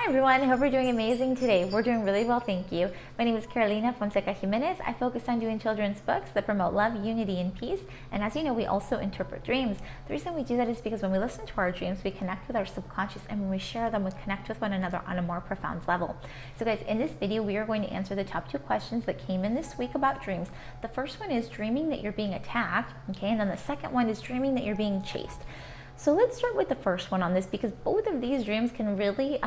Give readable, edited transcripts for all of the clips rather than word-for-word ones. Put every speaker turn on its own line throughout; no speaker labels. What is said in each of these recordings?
everyone, I hope you're doing amazing today. We're doing really well, thank you. My name is Carolina Fonseca Jimenez. I focus on doing children's books that promote love, unity, and peace. And as you know, we also interpret dreams. The reason we do that is because when we listen to our dreams, we connect with our subconscious, and when we share them, we connect with one another on a more profound level. So guys, in this video, we are going to answer the top 2 questions that came in this week about dreams. The first one is dreaming that you're being attacked, okay? And then the second one is dreaming that you're being chased. So let's start with the first one on this, because both of these dreams can really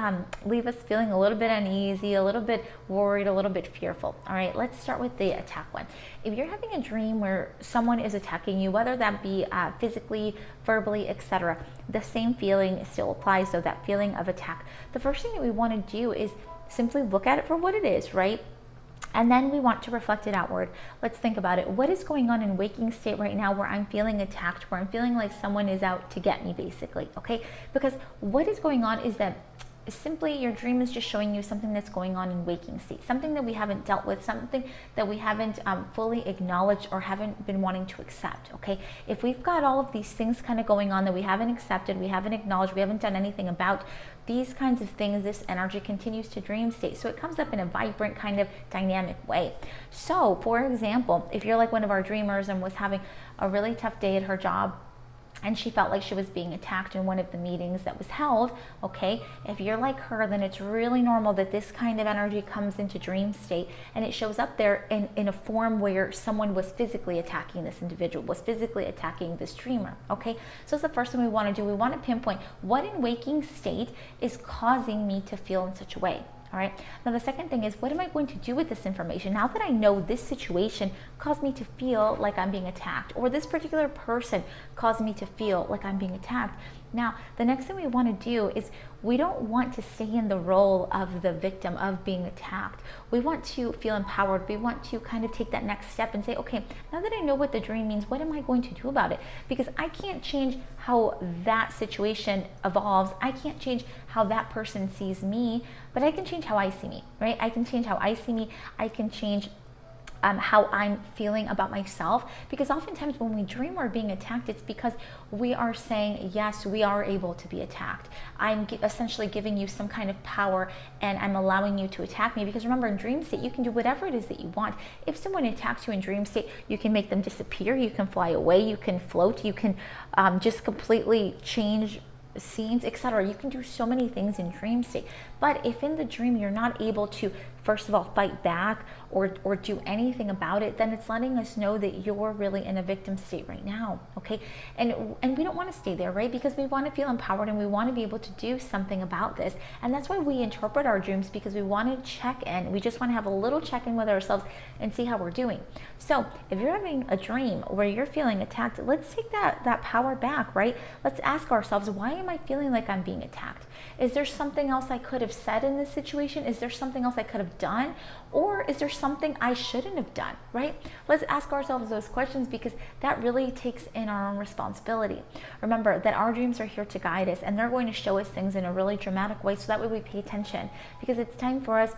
leave us feeling a little bit uneasy, a little bit worried, a little bit fearful. All right, let's start with the attack one. If you're having a dream where someone is attacking you, whether that be physically, verbally, etc., the same feeling still applies, so that feeling of attack. The first thing that we want to do is simply look at it for what it is, right? And then we want to reflect it outward. Let's think about it. What is going on in waking state right now where I'm feeling attacked, where I'm feeling like someone is out to get me, basically, okay? Because what is going on is that simply your dream is just showing you something that's going on in waking state, something that we haven't dealt with, something that we haven't fully acknowledged or haven't been wanting to accept, okay? If we've got all of these things kind of going on that we haven't accepted, we haven't acknowledged, we haven't done anything about, these kinds of things, this energy continues to dream state. So it comes up in a vibrant kind of dynamic way. So for example, if you're like one of our dreamers and was having a really tough day at her job, and she felt like she was being attacked in one of the meetings that was held, okay, if you're like her, then it's really normal that this kind of energy comes into dream state, and it shows up there in a form where someone was physically attacking this individual, was physically attacking this dreamer, okay? So that's the first thing we want to do. We want to pinpoint what in waking state is causing me to feel in such a way. All right. Now the second thing is, what am I going to do with this information? Now that I know this situation caused me to feel like I'm being attacked, or this particular person caused me to feel like I'm being attacked. Now, the next thing we want to do is, we don't want to stay in the role of the victim of being attacked. We want to feel empowered. We want to kind of take that next step and say, okay, now that I know what the dream means, what am I going to do about it? Because I can't change how that situation evolves. I can't change how that person sees me, but I can change how I see me, right? I can change how I see me. I can change how I'm feeling about myself, because oftentimes when we dream we're being attacked, it's because we are saying, yes, we are able to be attacked. I'm essentially giving you some kind of power, and I'm allowing you to attack me. Because remember, in dream state, you can do whatever it is that you want. If someone attacks you in dream state, you can make them disappear, you can fly away, you can float, you can just completely change scenes, etc. You can do so many things in dream state. But if in the dream you're not able to, first of all, fight back or do anything about it, then it's letting us know that you're really in a victim state right now, okay? And we don't want to stay there, right? Because we want to feel empowered and we want to be able to do something about this. And that's why we interpret our dreams, because we want to check in. We just want to have a little check in with ourselves and see how we're doing. So if you're having a dream where you're feeling attacked, let's take that power back, right? Let's ask ourselves, why am I feeling like I'm being attacked? Is there something else I could have said in this situation? Is there something else I could have done? Or is there something I shouldn't have done, right? Let's ask ourselves those questions, because that really takes in our own responsibility. Remember that our dreams are here to guide us, and they're going to show us things in a really dramatic way, so that way we pay attention, because it's time for us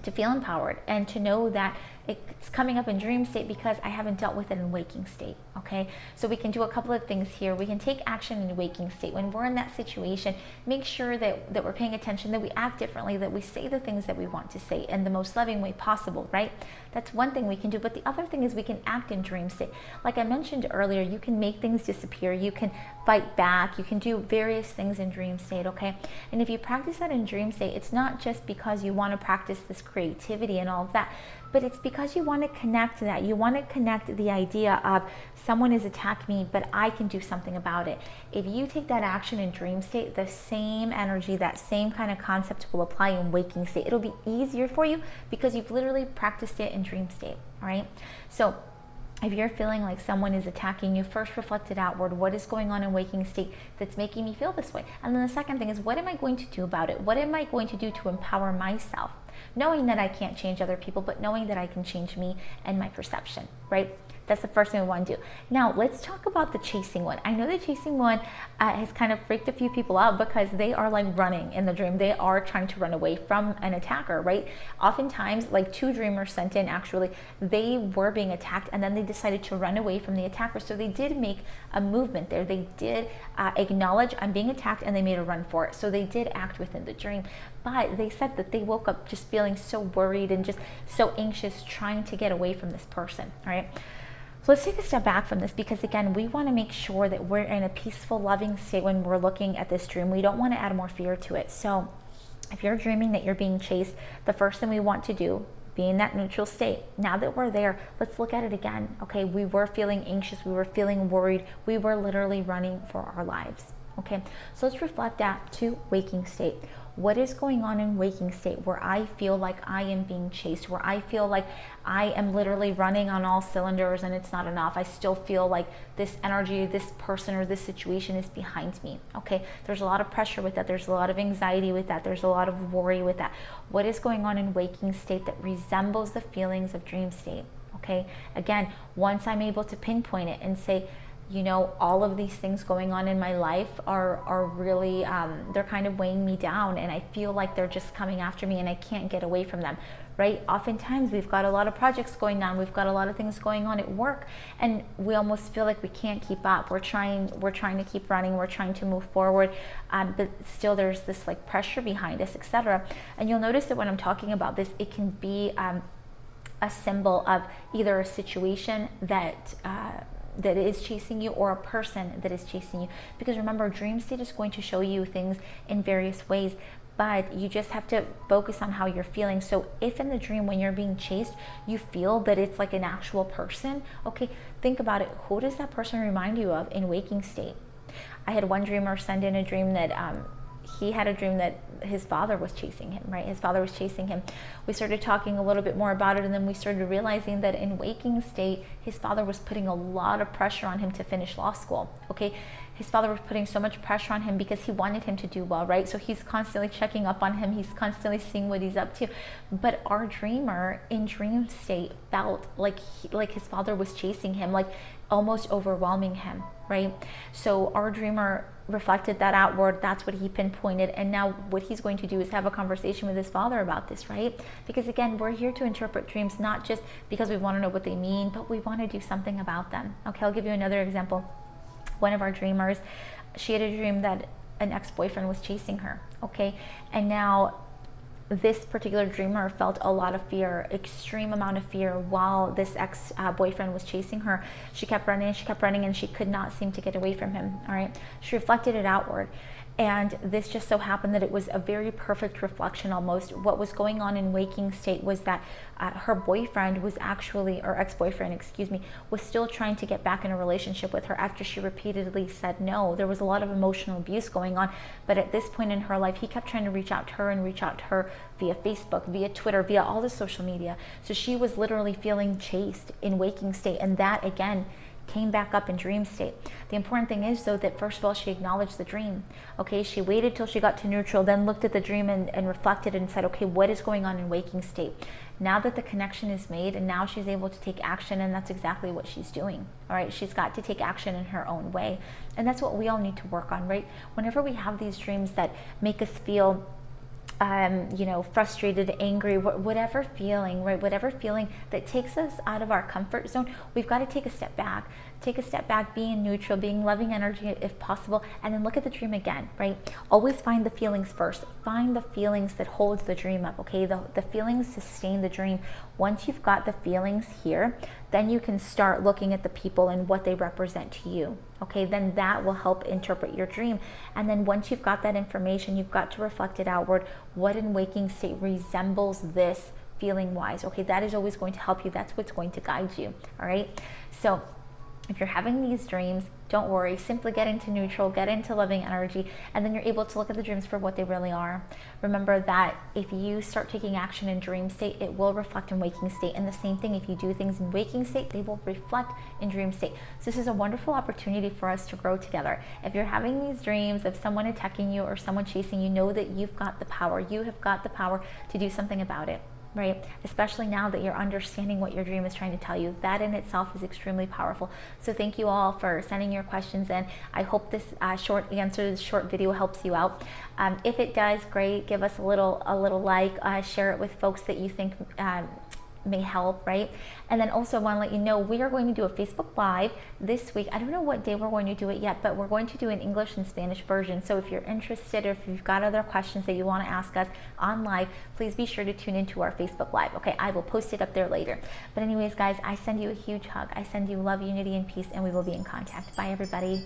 to feel empowered and to know that it's coming up in dream state because I haven't dealt with it in waking state, okay? So we can do a couple of things here. We can take action in waking state. When we're in that situation, make sure that we're paying attention, that we act differently, that we say the things that we want to say in the most loving way possible, right? That's one thing we can do. But the other thing is, we can act in dream state. Like I mentioned earlier, you can make things disappear. You can fight back. You can do various things in dream state, okay? And if you practice that in dream state, it's not just because you want to practice this creativity and all of that, but it's because you want to connect that. You want to connect the idea of someone has attacked me, but I can do something about it. If you take that action in dream state, the same energy, that same kind of concept will apply in waking state. It'll be easier for you because you've literally practiced it in dream state, all right? So if you're feeling like someone is attacking you, first reflect it outward. What is going on in waking state that's making me feel this way? And then the second thing is, what am I going to do about it? What am I going to do to empower myself? Knowing that I can't change other people, but knowing that I can change me and my perception, right? That's the first thing we want to do. Now, let's talk about the chasing one. I know the chasing one has kind of freaked a few people out, because they are like running in the dream. They are trying to run away from an attacker, right? Oftentimes, like 2 dreamers sent in, actually, they were being attacked and then they decided to run away from the attacker. So they did make a movement there. They did acknowledge, I'm being attacked, and they made a run for it. So they did act within the dream. but they said that they woke up just feeling so worried and just so anxious, trying to get away from this person. All right. So let's take a step back from this, because again, we want to make sure that we're in a peaceful, loving state when we're looking at this dream. We don't want to add more fear to it. So if you're dreaming that you're being chased, the first thing we want to do, be in that neutral state. Now that we're there, let's look at it again. Okay, we were feeling anxious, we were feeling worried, we were literally running for our lives. Okay, so let's reflect that to waking state. What is going on in waking state where I feel like I am being chased, where I feel like I am literally running on all cylinders and it's not enough? I still feel like this energy, this person or this situation is behind me. Okay, there's a lot of pressure with that. There's a lot of anxiety with that. There's a lot of worry with that. What is going on in waking state that resembles the feelings of dream state? Okay, again, once I'm able to pinpoint it and say, you know, all of these things going on in my life are really, they're kind of weighing me down, and I feel like they're just coming after me and I can't get away from them, right? Oftentimes we've got a lot of projects going on, we've got a lot of things going on at work, and we almost feel like we can't keep up. We're trying to keep running, we're trying to move forward, but still there's this like pressure behind us, etc. And you'll notice that when I'm talking about this, it can be a symbol of either a situation that is chasing you, or a person that is chasing you. Because remember, dream state is going to show you things in various ways, but you just have to focus on how you're feeling. So if in the dream when you're being chased, you feel that it's like an actual person, okay, think about it. Who does that person remind you of in waking state? I had one dreamer send in a dream that he had a dream that his father was chasing him, right? His father was chasing him. We started talking a little bit more about it, and then we started realizing that in waking state, his father was putting a lot of pressure on him to finish law school, okay? His father was putting so much pressure on him because he wanted him to do well, right? So he's constantly checking up on him. He's constantly seeing what he's up to. But our dreamer in dream state felt like his father was chasing him, like almost overwhelming him, right? So our dreamer reflected that outward. That's what he pinpointed. And now what he's going to do is have a conversation with his father about this, right? Because again, we're here to interpret dreams, not just because we want to know what they mean, but we want to do something about them. Okay, I'll give you another example. One of our dreamers, she had a dream that an ex-boyfriend was chasing her, okay? And now this particular dreamer felt a lot of fear, extreme amount of fear, while this ex-boyfriend was chasing her. She kept running, and she could not seem to get away from him, all right? She reflected it outward. And this just so happened that it was a very perfect reflection almost. What was going on in waking state was that her boyfriend was actually, or ex-boyfriend, excuse me, was still trying to get back in a relationship with her after she repeatedly said no. There was a lot of emotional abuse going on, but at this point in her life, he kept trying to reach out to her via Facebook, via Twitter, via all the social media. So she was literally feeling chased in waking state, and that again came back up in dream state. The important thing is though that first of all, she acknowledged the dream. Okay, she waited till she got to neutral, then looked at the dream and reflected and said, okay, what is going on in waking state? Now that the connection is made, and now she's able to take action, and that's exactly what she's doing. All right, she's got to take action in her own way. And that's what we all need to work on, right? Whenever we have these dreams that make us feel frustrated, angry, whatever feeling, right? Whatever feeling that takes us out of our comfort zone, we've got to take a step back. Take a step back, be in neutral, being loving energy if possible, and then look at the dream again, right? Always find the feelings first. Find the feelings that holds the dream up, okay? The feelings sustain the dream. Once you've got the feelings here, then you can start looking at the people and what they represent to you, okay? Then that will help interpret your dream. And then once you've got that information, you've got to reflect it outward. What in waking state resembles this feeling wise, okay? That is always going to help you. That's what's going to guide you, all right? So if you're having these dreams, don't worry, simply get into neutral, get into loving energy, and then you're able to look at the dreams for what they really are. Remember that if you start taking action in dream state, it will reflect in waking state. And the same thing, if you do things in waking state, they will reflect in dream state. So this is a wonderful opportunity for us to grow together. If you're having these dreams of someone attacking you or someone chasing you, know that you've got the power. You have got the power to do something about it, right? Especially now that you're understanding what your dream is trying to tell you. That in itself is extremely powerful. So thank you all for sending your questions in. I hope this short answer, this short video helps you out. If it does, great. Give us a little like, share it with folks that you think may help, right? And then also I want to let you know we are going to do a Facebook Live this week. I don't know what day we're going to do it yet, but we're going to do an English and Spanish version. So if you're interested, or if you've got other questions that you want to ask us on live, please be sure to tune into our Facebook Live. Okay, I will post it up there later. But anyways, guys, I send you a huge hug. I send you love, unity, and peace, and we will be in contact. Bye, everybody.